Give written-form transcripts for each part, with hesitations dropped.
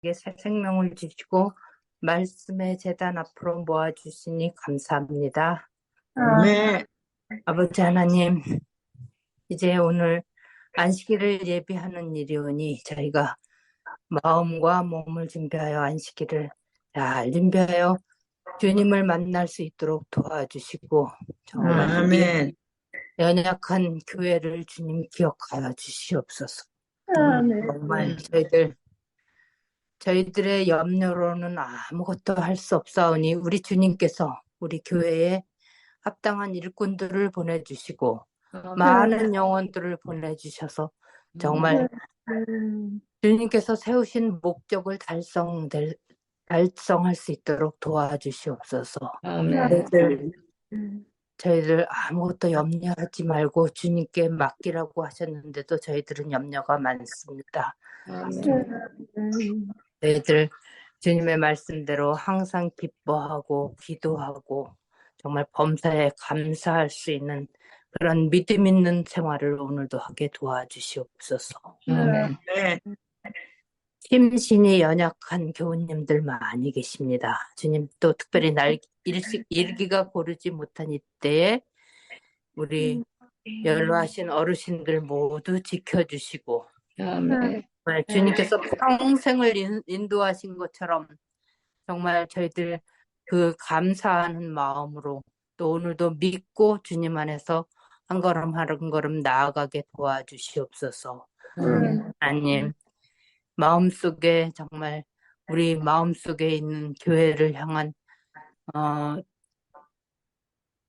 새 생명을 주시고 말씀의 제단 앞으로 모아주시니 감사합니다. 네. 아버지 하나님, 이제 오늘 안식일을 예비하는 일이오니 저희가 마음과 몸을 준비하여 안식일을 잘 준비하여 주님을 만날 수 있도록 도와주시고 정말 아멘. 연약한 교회를 주님 기억하여 주시옵소서. 정말 저희들의 염려로는 아무것도 할 수 없사오니 우리 주님께서 우리 교회에 합당한 일꾼들을 보내주시고 많은 영혼들을 보내주셔서 정말 주님께서 세우신 목적을 달성할 수 있도록 도와주시옵소서. 저희들 아무것도 염려하지 말고 주님께 맡기라고 하셨는데도 저희들은 염려가 많습니다. 저희들 주님의 말씀대로 항상 기뻐하고 기도하고 정말 범사에 감사할 수 있는 그런 믿음 있는 생활을 오늘도 하게 도와주시옵소서. 네. 심신이 연약한 교우님들 많이 계십니다. 주님, 또 특별히 일기가 고르지 못한 이때에 우리 연로하신 어르신들 모두 지켜주시고 정말 주님께서 평생을 인도하신 것처럼 정말 저희들 그 감사하는 마음으로 또 오늘도 믿고 주님 안에서 한 걸음 한 걸음 나아가게 도와주시옵소서. 하나님, 마음속에 정말 우리 마음속에 있는 교회를 향한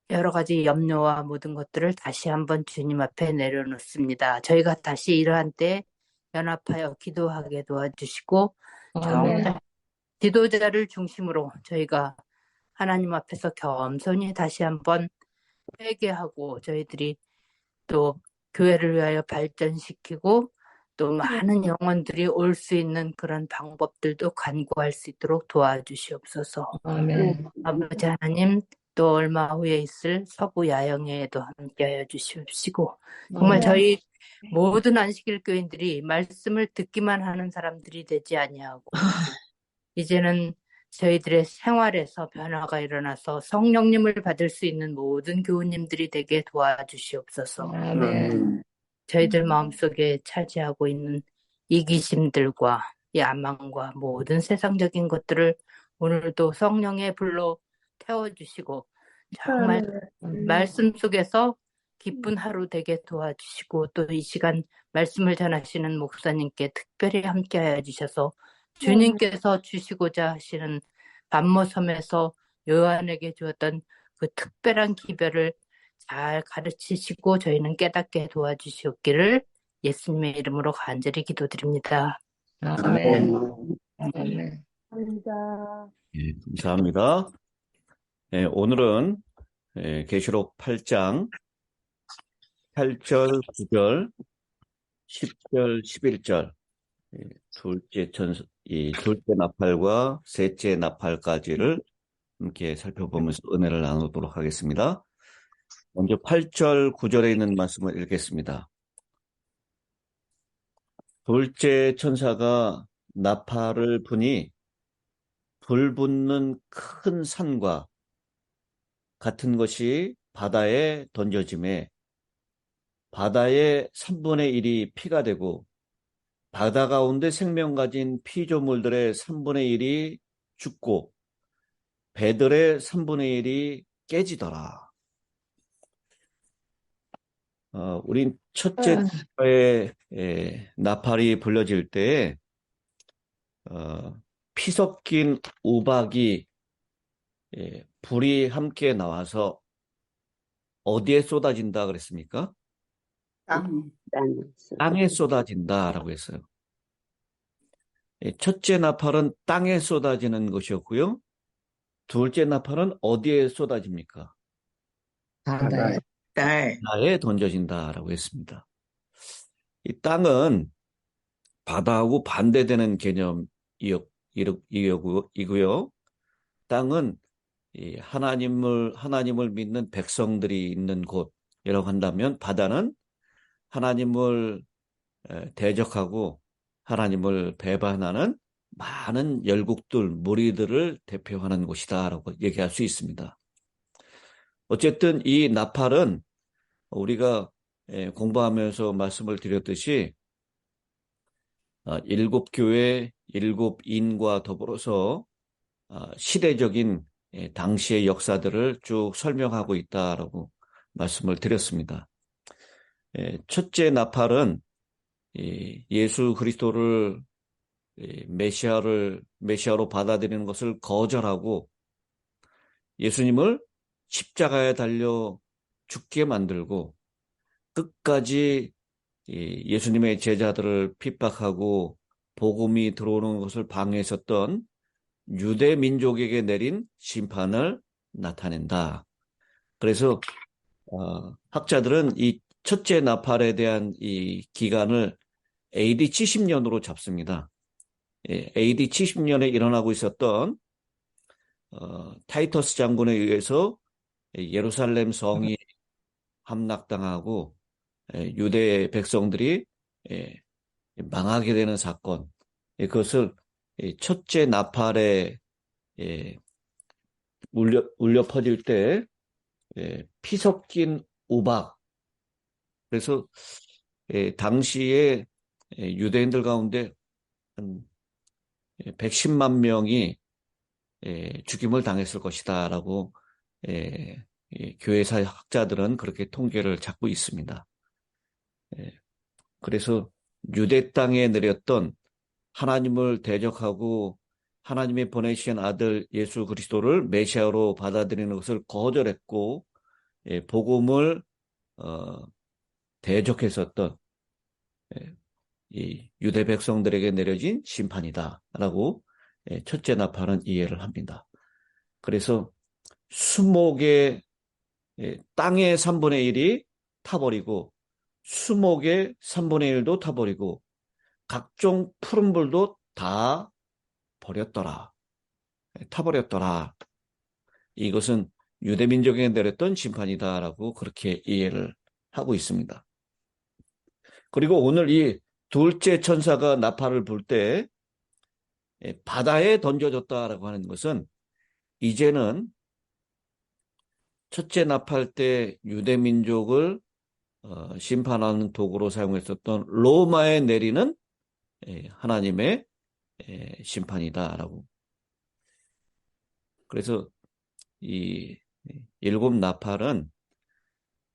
여러 가지 염려와 모든 것들을 다시 한번 주님 앞에 내려놓습니다. 저희가 다시 이러한 때 연합하여 기도하게 도와주시고 정말 지도자를 중심으로 저희가 하나님 앞에서 겸손히 다시 한번 회개하고 저희들이 또 교회를 위하여 발전시키고 또 많은 영혼들이 올 수 있는 그런 방법들도 간구할 수 있도록 도와주시옵소서. 아버지 하나님, 또 얼마 후에 있을 서부 야영회에도 함께하여 주시옵시고 정말 저희 모든 안식일 교인들이 말씀을 듣기만 하는 사람들이 되지 아니하고 이제는 저희들의 생활에서 변화가 일어나서 성령님을 받을 수 있는 모든 교우님들이 되게 도와주시옵소서. 저희들 마음속에 차지하고 있는 이기심들과 야망과 모든 세상적인 것들을 오늘도 성령의 불로 태워주시고 정말 말씀 속에서 기쁜 하루 되게 도와주시고 또 이 시간 말씀을 전하시는 목사님께 특별히 함께하여 주셔서 주님께서 주시고자 하시는 반모섬에서 요한에게 주었던 그 특별한 기별을 잘 가르치시고 저희는 깨닫게 도와주시옵기를 예수님의 이름으로 간절히 기도드립니다. 아멘. 예, 감사합니다. 예, 오늘은 계시록 8장 8절, 9절, 10절, 11절 둘째 나팔과 셋째 나팔까지를 함께 살펴보면서 은혜를 나누도록 하겠습니다. 먼저 8절, 9절에 있는 말씀을 읽겠습니다. 둘째 천사가 나팔을 부니 불 붙는 큰 산과 같은 것이 바다에 던져짐에 바다의 3분의 1이 피가 되고 바다 가운데 생명 가진 피조물들의 3분의 1이 죽고 배들의 3분의 1이 깨지더라. 우린 첫째 에 나팔이 불려질 때 피 섞인 우박이 불이 함께 나와서 어디에 쏟아진다 그랬습니까? 땅에 쏟아진다라고 했어요. 첫째 나팔은 땅에 쏟아지는 것이었고요. 둘째 나팔은 어디에 쏟아집니까? 바다에 던져진다라고 했습니다. 이 땅은 바다하고 반대되는 개념이고요. 땅은 하나님을 믿는 백성들이 있는 곳이라고 한다면 바다는 하나님을 대적하고 하나님을 배반하는 많은 열국들, 무리들을 대표하는 곳이다라고 얘기할 수 있습니다. 어쨌든 이 나팔은 우리가 공부하면서 말씀을 드렸듯이 일곱 교회, 일곱 인과 더불어서 시대적인 당시의 역사들을 쭉 설명하고 있다라고 말씀을 드렸습니다. 첫째 나팔은 예수 그리스도를 메시아로 받아들이는 것을 거절하고 예수님을 십자가에 달려 죽게 만들고 끝까지 예수님의 제자들을 핍박하고 복음이 들어오는 것을 방해했었던 유대 민족에게 내린 심판을 나타낸다. 그래서 학자들은 이 첫째 나팔에 대한 이 기간을 AD 70년으로 잡습니다. AD 70년에 일어나고 있었던 타이터스 장군에 의해서 예루살렘 성이 함락당하고 유대 백성들이 망하게 되는 사건, 그것을 첫째 나팔에 울려 퍼질 때 피 섞인 우박, 그래서 당시에 유대인들 가운데 한 110만 명이 죽임을 당했을 것이다라고 교회사 학자들은 그렇게 통계를 잡고 있습니다. 그래서 유대 땅에 내렸던 하나님을 대적하고 하나님이 보내신 아들 예수 그리스도를 메시아로 받아들이는 것을 거절했고 복음을 대적했었던 이 유대 백성들에게 내려진 심판이다라고 첫째 나팔은 이해를 합니다. 그래서 수목의 땅의 3분의 1이 타버리고 수목의 3분의 1도 타버리고 각종 푸른 불도 다 버렸더라. 타버렸더라. 이것은 유대민족에게 내렸던 심판이다라고 그렇게 이해를 하고 있습니다. 그리고 오늘 이 둘째 천사가 나팔을 불 때 바다에 던져졌다라고 하는 것은 이제는 첫째 나팔 때 유대민족을 심판하는 도구로 사용했었던 로마에 내리는 하나님의 심판이다라고. 그래서 이 일곱 나팔은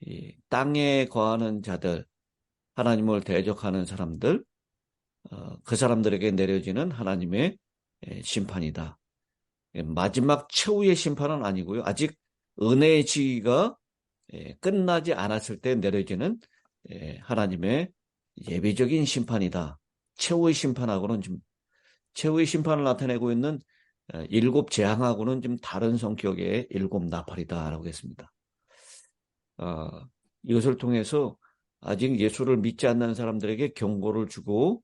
이 땅에 거하는 자들, 하나님을 대적하는 사람들, 그 사람들에게 내려지는 하나님의 심판이다. 마지막 최후의 심판은 아니고요. 아직 은혜의 지기가 끝나지 않았을 때 내려지는 하나님의 예비적인 심판이다. 최후의 심판하고는 좀 최후의 심판을 나타내고 있는 일곱 재앙하고는 좀 다른 성격의 일곱 나팔이다라고 했습니다. 이것을 통해서 아직 예수를 믿지 않는 사람들에게 경고를 주고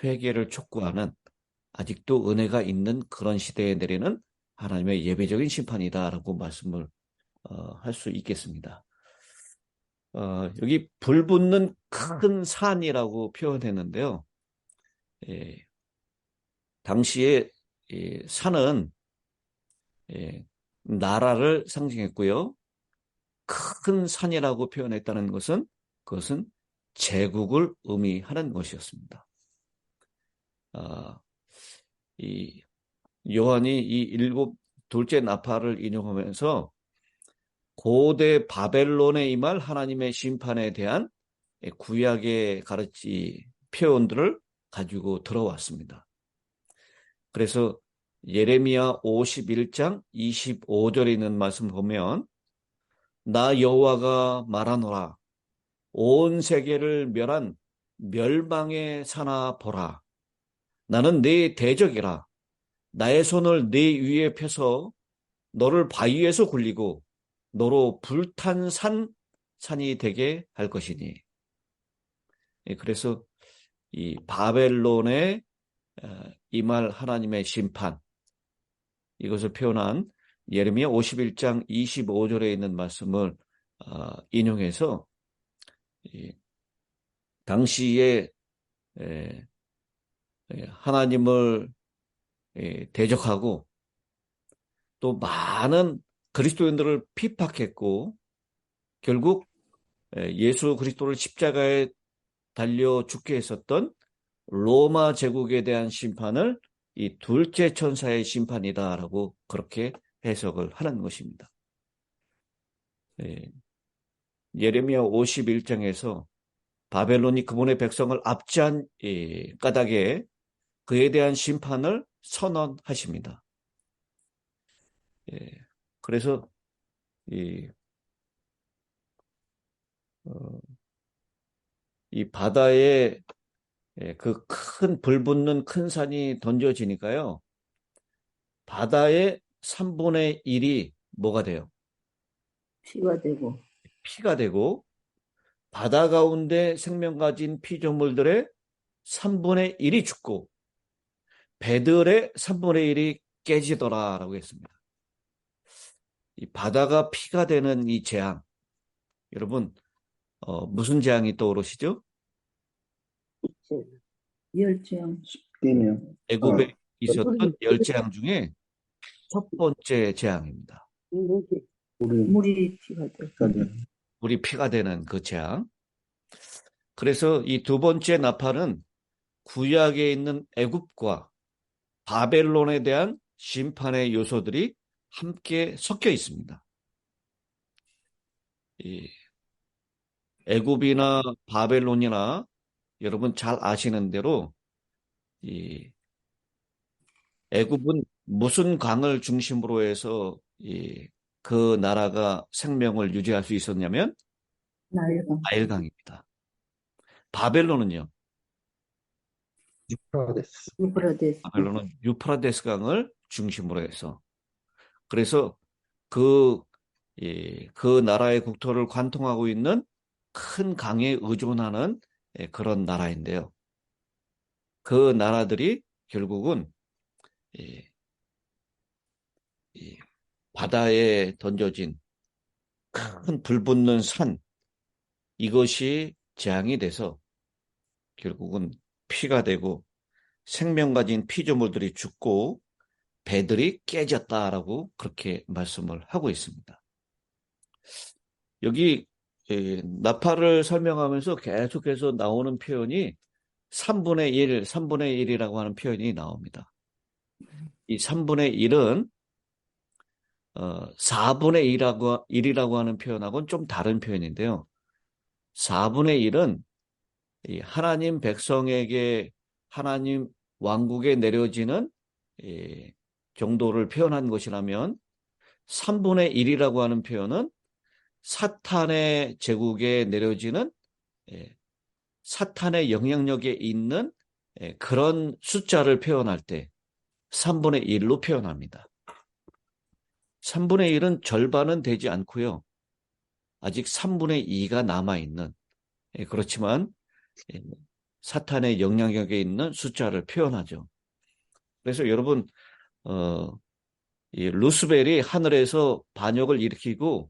회개를 촉구하는 아직도 은혜가 있는 그런 시대에 내리는 하나님의 예배적인 심판이다라고 말씀을 할 수 있겠습니다. 여기 불붙는 큰 산이라고 표현했는데요. 당시에 산은 나라를 상징했고요. 큰 산이라고 표현했다는 것은 그것은 제국을 의미하는 것이었습니다. 이 요한이 이 일곱 둘째 나팔을 인용하면서 고대 바벨론에 임할 하나님의 심판에 대한 구약의 가르치 표현들을 가지고 들어왔습니다. 그래서 예레미야 51장 25절에 있는 말씀 보면 나 여호와가 말하노라 온 세계를 멸한 멸망의 산하 보라 나는 네 대적이라 나의 손을 네 위에 펴서 너를 바위에서 굴리고 너로 불탄 산이 되게 할 것이니. 그래서 이 바벨론의 임할 하나님의 심판 이것을 표현한 예레미야 51장 25절에 있는 말씀을 인용해서 당시에 하나님을 대적하고 또 많은 그리스도인들을 핍박했고 결국 예수 그리스도를 십자가에 달려 죽게 했었던 로마 제국에 대한 심판을 이 둘째 천사의 심판이다라고 그렇게 해석을 하는 것입니다. 예레미야 51장에서 바벨론이 그분의 백성을 압제한 까닭에 그에 대한 심판을 선언하십니다. 그래서 이 바다에 그 큰 불 붙는 큰 산이 던져지니까요. 바다의 3분의 1이 뭐가 돼요? 피가 되고. 피가 되고 바다 가운데 생명 가진 피조물들의 3분의 1이 죽고 배들의 3분의 1이 깨지더라라고 했습니다. 이 바다가 피가 되는 이 재앙, 여러분 무슨 재앙이 떠오르시죠? 열정. 십계명. 애굽에 있었던 열 재앙 중에 첫 번째 재앙입니다. 물이 피가 되고. 물이 피가 되는 그 재앙. 그래서 이 두 번째 나팔은 구약에 있는 애굽과 바벨론에 대한 심판의 요소들이 함께 섞여 있습니다. 이 애굽이나 바벨론이나 여러분 잘 아시는 대로 이 애굽은 무슨 강을 중심으로 해서 그 나라가 생명을 유지할 수 있었냐면 나일강. 나일강입니다. 바벨론은요. 유프라데스. 바벨론은 유프라데스 강을 중심으로 해서 그래서 그 나라의 국토를 관통하고 있는 큰 강에 의존하는 그런 나라인데요. 그 나라들이 결국은 바다에 던져진 큰 불붙는 산, 이것이 재앙이 돼서 결국은 피가 되고 생명 가진 피조물들이 죽고 배들이 깨졌다라고 그렇게 말씀을 하고 있습니다. 여기 나팔을 설명하면서 계속해서 나오는 표현이 3분의 1, 3분의 1이라고 하는 표현이 나옵니다. 이 3분의 1은 4분의 1이라고 하는 표현하고는 좀 다른 표현인데요. 4분의 1은 하나님 백성에게 하나님 왕국에 내려지는 정도를 표현한 것이라면 3분의 1이라고 하는 표현은 사탄의 제국에 내려지는 사탄의 영향력에 있는 그런 숫자를 표현할 때 3분의 1로 표현합니다. 3분의 1은 절반은 되지 않고요. 아직 3분의 2가 남아있는 그렇지만 사탄의 영향력에 있는 숫자를 표현하죠. 그래서 여러분 이 루스벨이 하늘에서 반역을 일으키고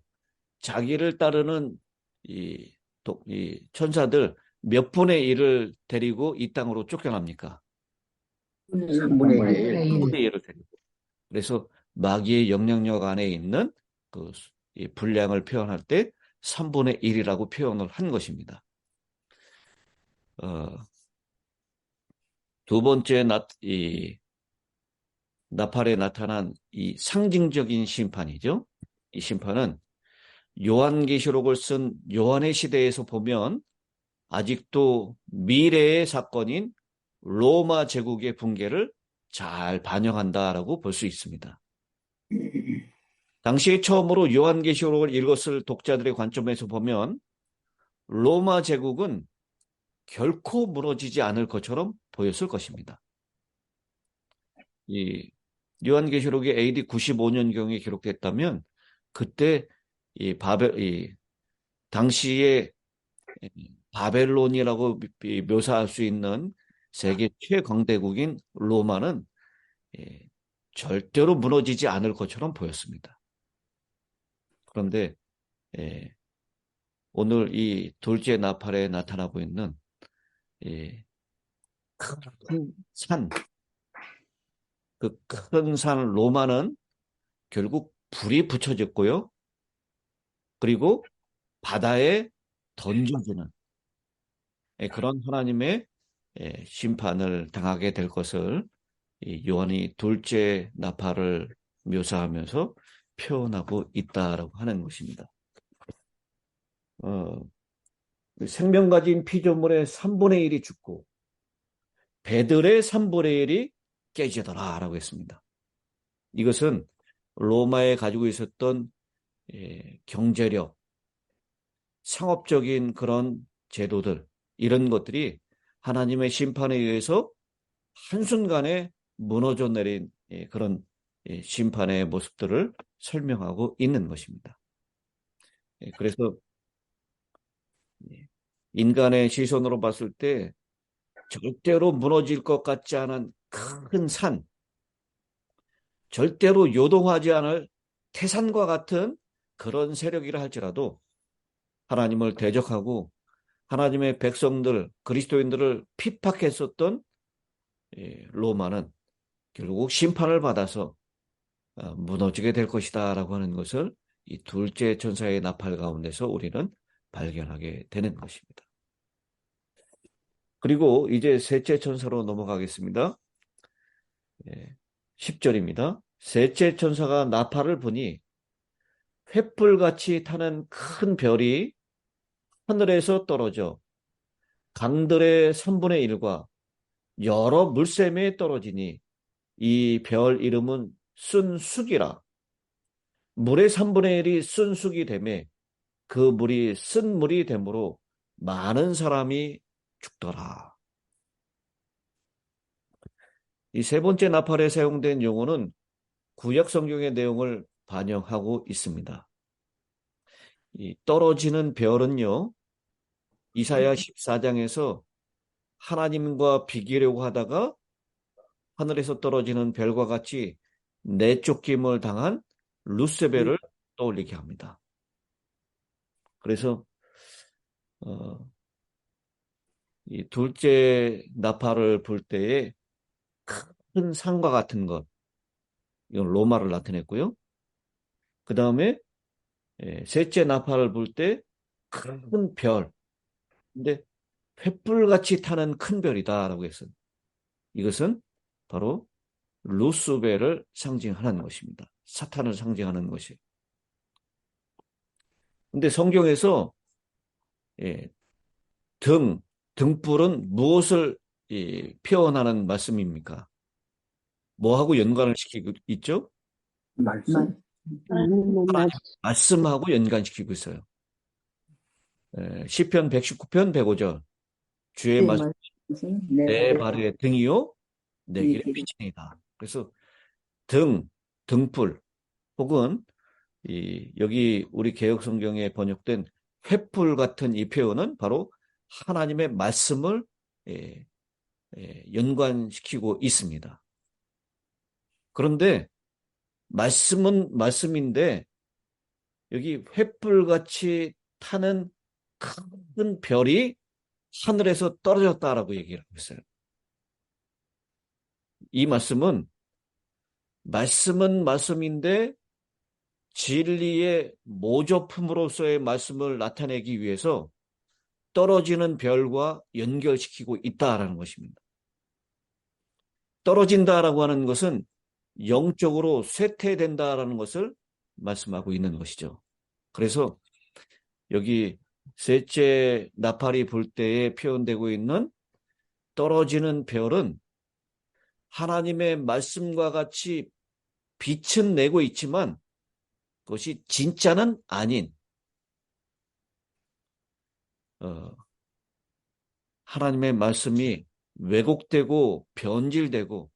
자기를 따르는 이 천사들 몇 분의 1을 데리고 이 땅으로 쫓겨납니까? 3분의 1. 3분의 1을 데리고. 그래서 마귀의 영향력 안에 있는 그 이 분량을 표현할 때 3분의 1이라고 표현을 한 것입니다. 두 번째 나팔에 나타난 이 상징적인 심판이죠. 이 심판은 요한계시록을 쓴 요한의 시대에서 보면 아직도 미래의 사건인 로마 제국의 붕괴를 잘 반영한다라고 볼 수 있습니다. 당시에 처음으로 요한계시록을 읽었을 독자들의 관점에서 보면 로마 제국은 결코 무너지지 않을 것처럼 보였을 것입니다. 이 요한계시록이 AD 95년경에 기록됐다면 그때 당시에 바벨론이라고 묘사할 수 있는 세계 최강대국인 로마는 절대로 무너지지 않을 것처럼 보였습니다. 그런데 오늘 이 둘째 나팔에 나타나고 있는 큰 산, 그 큰 산 로마는 결국 불이 붙여졌고요. 그리고 바다에 던져지는 그런 하나님의 심판을 당하게 될 것을 이 요한이 둘째 나팔을 묘사하면서 표현하고 있다라고 하는 것입니다. 생명 가진 피조물의 3분의 1이 죽고 배들의 3분의 1이 깨지더라라고 했습니다. 이것은 로마에 가지고 있었던 경제력, 상업적인 그런 제도들, 이런 것들이 하나님의 심판에 의해서 한순간에 무너져 내린 그런 심판의 모습들을 설명하고 있는 것입니다. 그래서 인간의 시선으로 봤을 때 절대로 무너질 것 같지 않은 큰 산, 절대로 요동하지 않을 태산과 같은 그런 세력이라 할지라도 하나님을 대적하고 하나님의 백성들, 그리스도인들을 핍박했었던 로마는 결국 심판을 받아서 무너지게 될 것이다 라고 하는 것을 이 둘째 천사의 나팔 가운데서 우리는 발견하게 되는 것입니다. 그리고 이제 셋째 천사로 넘어가겠습니다. 10절입니다. 셋째 천사가 나팔을 부니 횃불같이 타는 큰 별이 하늘에서 떨어져 강들의 3분의 1과 여러 물샘에 떨어지니 이 별 이름은 쓴쑥이라. 물의 3분의 1이 쓴쑥이 되매 그 물이 쓴 물이 되므로 많은 사람이 죽더라. 이 세 번째 나팔에 사용된 용어는 구약 성경의 내용을 반영하고 있습니다. 이 떨어지는 별은요, 이사야 14장에서 하나님과 비기려고 하다가 하늘에서 떨어지는 별과 같이 내쫓김을 당한 루세벨을 떠올리게 합니다. 그래서 이 둘째 나팔을 불 때에 큰 산과 같은 것, 이건 로마를 나타냈고요. 그 다음에 셋째 나팔을 불 때 큰 별, 근데 횃불같이 타는 큰 별이다라고 했어요. 이것은 바로 루스벨을 상징하는 것입니다. 사탄을 상징하는 것이에요. 근데 성경에서 등불은 무엇을 표현하는 말씀입니까? 뭐하고 연관을 시키고 있죠? 말씀? 하나님 말씀하고 연관시키고 있어요. 시편 119편 105절 주의 네, 말씀 내 발의 등이요 내 길의 빛이니이다. 그래서 등불 혹은 여기 우리 개역 성경에 번역된 횃불 같은 이 표현은 바로 하나님의 말씀을 연관시키고 있습니다. 그런데 말씀은 말씀인데 여기 횃불같이 타는 큰 별이 하늘에서 떨어졌다라고 얘기를 하고 있어요. 이 말씀은 말씀인데 진리의 모조품으로서의 말씀을 나타내기 위해서 떨어지는 별과 연결시키고 있다라는 것입니다. 떨어진다라고 하는 것은 영적으로 쇠퇴된다라는 것을 말씀하고 있는 것이죠. 그래서 여기 셋째 나팔이 불 때에 표현되고 있는 떨어지는 별은 하나님의 말씀과 같이 빛은 내고 있지만 그것이 진짜는 아닌 하나님의 말씀이 왜곡되고 변질되고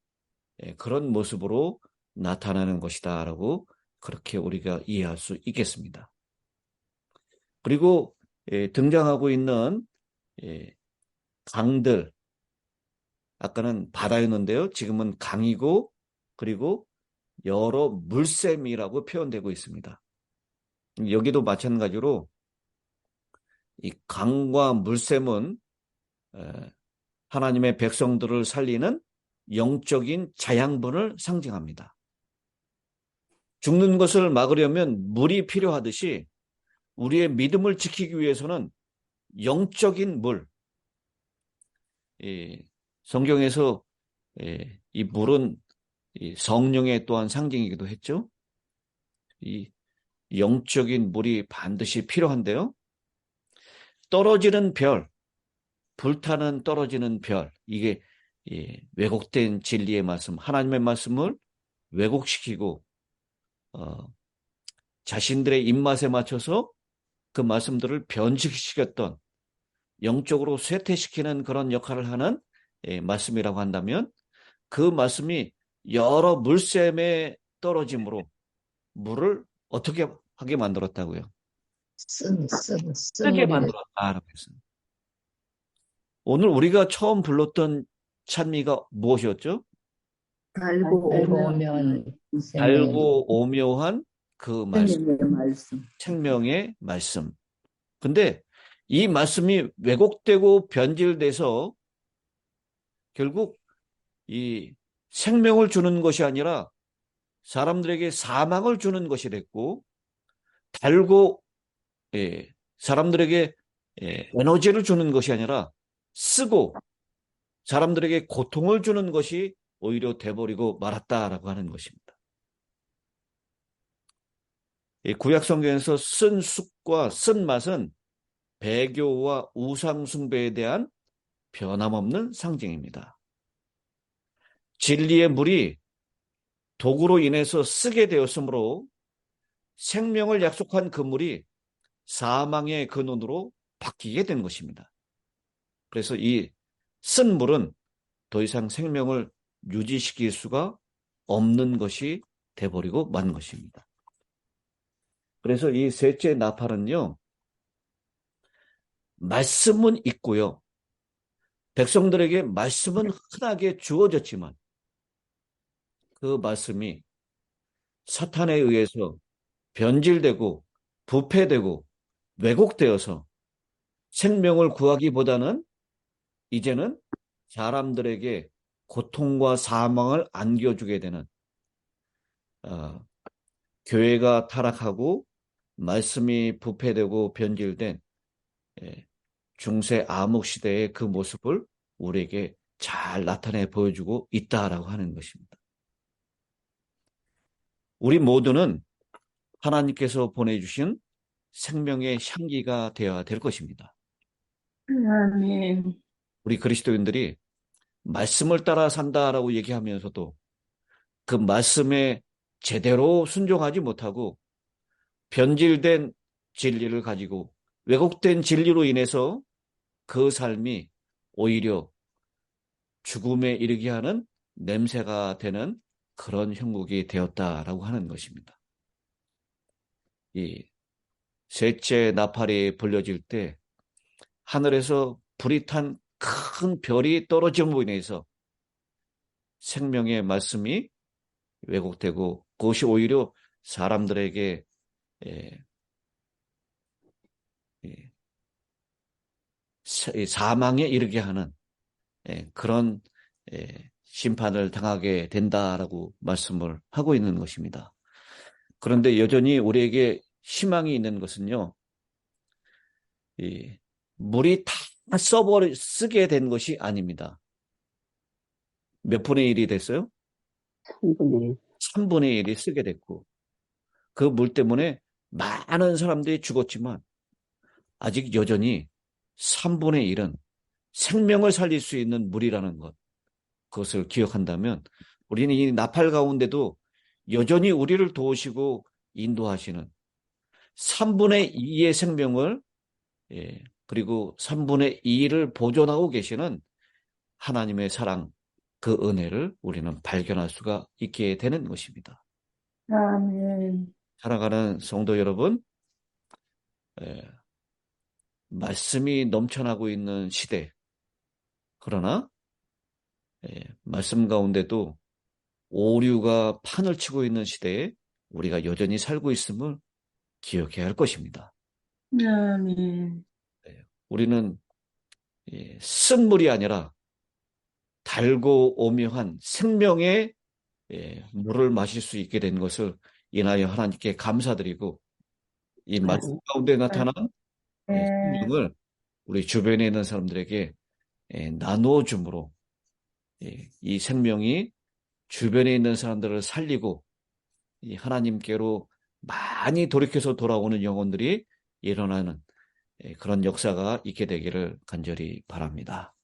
그런 모습으로 나타나는 것이다 라고 그렇게 우리가 이해할 수 있겠습니다. 그리고 등장하고 있는 강들, 아까는 바다였는데요. 지금은 강이고 그리고 여러 물샘이라고 표현되고 있습니다. 여기도 마찬가지로 이 강과 물샘은 하나님의 백성들을 살리는 영적인 자양분을 상징합니다. 죽는 것을 막으려면 물이 필요하듯이 우리의 믿음을 지키기 위해서는 영적인 물, 성경에서 이 물은 이 성령의 또한 상징이기도 했죠. 이 영적인 물이 반드시 필요한데요. 떨어지는 별, 불타는 떨어지는 별, 이게 왜곡된 진리의 말씀, 하나님의 말씀을 왜곡시키고 자신들의 입맛에 맞춰서 그 말씀들을 변질시켰던, 영적으로 쇠퇴시키는 그런 역할을 하는 말씀이라고 한다면, 그 말씀이 여러 물샘에 떨어짐으로 물을 어떻게 하게 만들었다고요? 쓰게 만들었다라고 했어요. 오늘 우리가 처음 불렀던 찬미가 무엇이었죠? 달고 오면 달고 오묘한 그 말씀, 생명의 말씀. 생명의 말씀. 근데 이 말씀이 왜곡되고 변질돼서 결국 이 생명을 주는 것이 아니라 사람들에게 사망을 주는 것이 됐고, 달고 사람들에게 에너지를 주는 것이 아니라 쓰고 사람들에게 고통을 주는 것이 오히려 돼버리고 말았다라고 하는 것입니다. 구약 성경에서 쓴 쑥과 쓴 맛은 배교와 우상 숭배에 대한 변함없는 상징입니다. 진리의 물이 독으로 인해서 쓰게 되었으므로 생명을 약속한 그 물이 사망의 근원으로 바뀌게 된 것입니다. 그래서 이 쓴 물은 더 이상 생명을 유지시킬 수가 없는 것이 돼버리고 만 것입니다. 그래서 이 셋째 나팔은요, 말씀은 있고요. 백성들에게 말씀은 흔하게 주어졌지만 그 말씀이 사탄에 의해서 변질되고 부패되고 왜곡되어서 생명을 구하기보다는 이제는 사람들에게 고통과 사망을 안겨주게 되는 교회가 타락하고 말씀이 부패되고 변질된 중세 암흑 시대의 그 모습을 우리에게 잘 나타내 보여주고 있다라고 하는 것입니다. 우리 모두는 하나님께서 보내주신 생명의 향기가 되어야 될 것입니다. 아멘. 우리 그리스도인들이 말씀을 따라 산다라고 얘기하면서도 그 말씀에 제대로 순종하지 못하고 변질된 진리를 가지고 왜곡된 진리로 인해서 그 삶이 오히려 죽음에 이르게 하는 냄새가 되는 그런 형국이 되었다라고 하는 것입니다. 이 셋째 나팔이 불려질 때 하늘에서 불이 탄 큰 별이 떨어짐으로 인해서 생명의 말씀이 왜곡되고 그것이 오히려 사람들에게 사망에 이르게 하는 그런 심판을 당하게 된다라고 말씀을 하고 있는 것입니다. 그런데 여전히 우리에게 희망이 있는 것은요, 물이 다 쓰게 된 것이 아닙니다. 몇 분의 1이 됐어요? 3분의 1이 쓰게 됐고, 그 물 때문에 많은 사람들이 죽었지만 아직 여전히 3분의 1은 생명을 살릴 수 있는 물이라는 것, 그것을 기억한다면 우리는 이 나팔 가운데도 여전히 우리를 도우시고 인도하시는 3분의 2의 생명을 그리고 3분의 2를 보존하고 계시는 하나님의 사랑, 그 은혜를 우리는 발견할 수가 있게 되는 것입니다. 아멘. 사랑하는 성도 여러분, 말씀이 넘쳐나고 있는 시대, 그러나 말씀 가운데도 오류가 판을 치고 있는 시대에 우리가 여전히 살고 있음을 기억해야 할 것입니다. 아멘. 우리는 쓴 물이 아니라 달고 오묘한 생명의 물을 마실 수 있게 된 것을 인하여 하나님께 감사드리고 이 말씀 가운데 나타난 생명을 우리 주변에 있는 사람들에게 나누어줌으로 이 생명이 주변에 있는 사람들을 살리고 이 하나님께로 많이 돌이켜서 돌아오는 영혼들이 일어나는 그런 역사가 있게 되기를 간절히 바랍니다.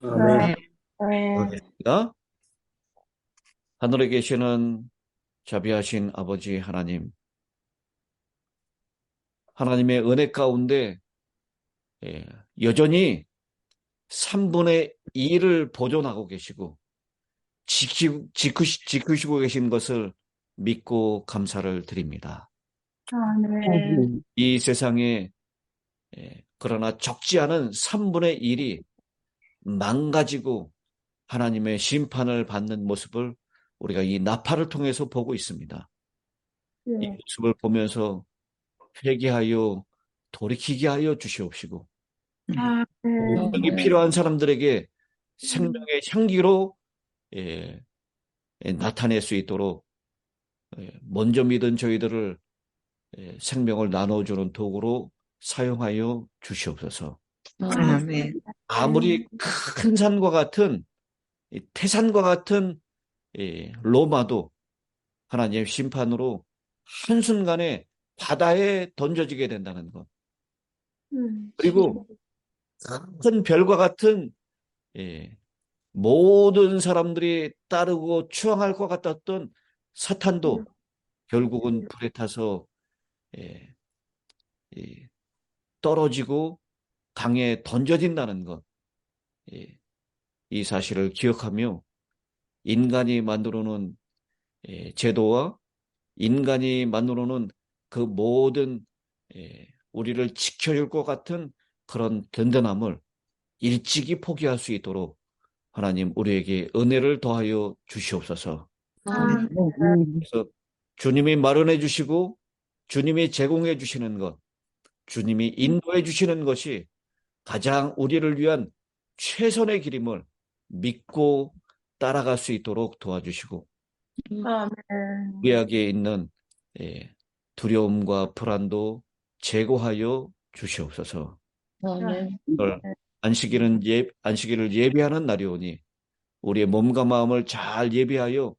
아멘. 그렇습니다. 하늘에 계시는 자비하신 아버지 하나님, 하나님의 은혜 가운데 여전히 3분의 2를 보존하고 계시고 지키시고 계신 것을 믿고 감사를 드립니다. 아멘. 이 세상에 그러나 적지 않은 3분의 1이 망가지고 하나님의 심판을 받는 모습을 우리가 이 나팔을 통해서 보고 있습니다. 이 모습을 보면서 회개하여 돌이키게 하여 주시옵시고 생명이 필요한 사람들에게 생명의 향기로 나타낼 수 있도록 먼저 믿은 저희들을 생명을 나눠주는 도구로 사용하여 주시옵소서. 아멘. 아무리 큰 산과 같은 태산과 같은 로마도 하나님의 심판으로 한순간에 바다에 던져지게 된다는 것. 그리고 큰 별과 같은 모든 사람들이 따르고 추앙할 것 같았던 사탄도 결국은 불에 타서 떨어지고 강에 던져진다는 것. 이 사실을 기억하며 인간이 만들어 놓은 제도와 인간이 만들어 놓은 그 모든 우리를 지켜줄 것 같은 그런 든든함을 일찍이 포기할 수 있도록 하나님 우리에게 은혜를 더하여 주시옵소서. 그래서 주님이 마련해 주시고 주님이 제공해 주시는 것, 주님이 인도해 주시는 것이 가장 우리를 위한 최선의 길임을 믿고 따라갈 수 있도록 도와주시고 우리에게 있는 두려움과 불안도 제거하여 주시옵소서. 안식일을 예배하는 날이오니 우리의 몸과 마음을 잘 예배하여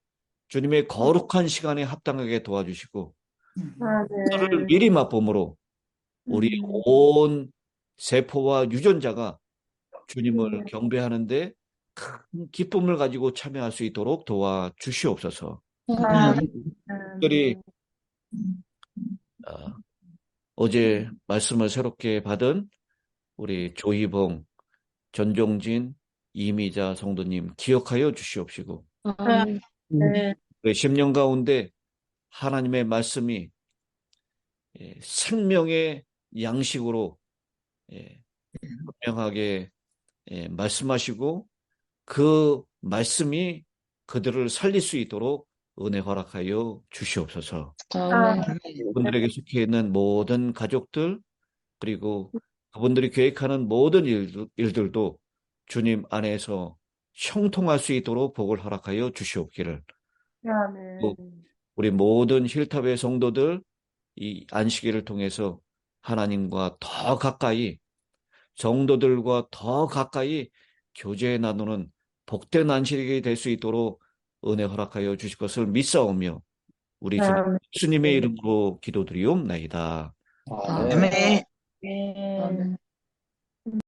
주님의 거룩한 시간에 합당하게 도와주시고 그를 미리 맛봄으로 우리 온 세포와 유전자가 주님을 경배하는데 큰 기쁨을 가지고 참여할 수 있도록 도와주시옵소서. 특별히 어제 말씀을 새롭게 받은 우리 조희봉, 전종진, 이미자 성도님 기억하여 주시옵시고 우리 10년 가운데 하나님의 말씀이 생명의 양식으로 분명하게 말씀하시고 그 말씀이 그들을 살릴 수 있도록 은혜 허락하여 주시옵소서. 그분들에게 속해 있는 모든 가족들 그리고 그분들이 계획하는 모든 일들도 주님 안에서 형통할 수 있도록 복을 허락하여 주시옵기를. 또 우리 모든 힐탑의 성도들 이 안식일을 통해서 하나님과 더 가까이 성도들과 더 가까이 교제 나누는 복된 안식일이 될 수 있도록 은혜 허락하여 주실 것을 믿사오며 우리 주 예수님의 이름으로 기도드리옵나이다. 아멘.